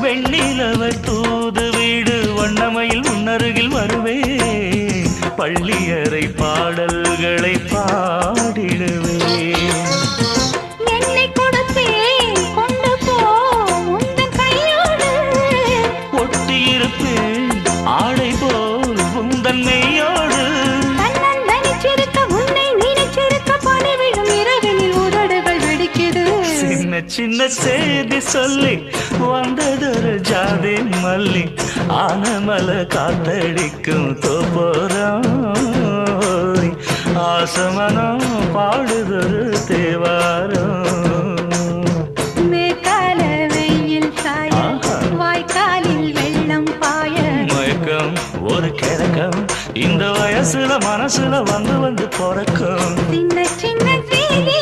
வெண்ணிலவை தூது வீடு வண்ணமையில் உன்னருகில் வருவே பள்ளியறை பாடல்களை பாடிடுவே என்னை கொடுத்தேன் கொண்டு போ உந்தன் கையோடு ஒட்டியிருப்பேன் ஆடை போல் உந்தன் மெய்யோடு தன்னன் நினைச்சிருக்க உன்னை நினைச்சிருக்க பணிவிடும் இரவினில் உதடுகள் வெடிக்குது சின்ன சின்ன செய்தி சொல்லி வந்ததொரு ஜாதி மல்லி ஆனமல காத்தடிக்கும் தோப்போரம் ஆசமனம் பாடுதொரு தேவாரம் மேற்கால வெயில் சாய வாய்க்காலில் வெள்ளம் பாய மயக்கம் ஒரு கிழக்கம் இந்த வயசுல மனசுல வந்து வந்து பிறக்கும் சின்ன சின்ன செய்தி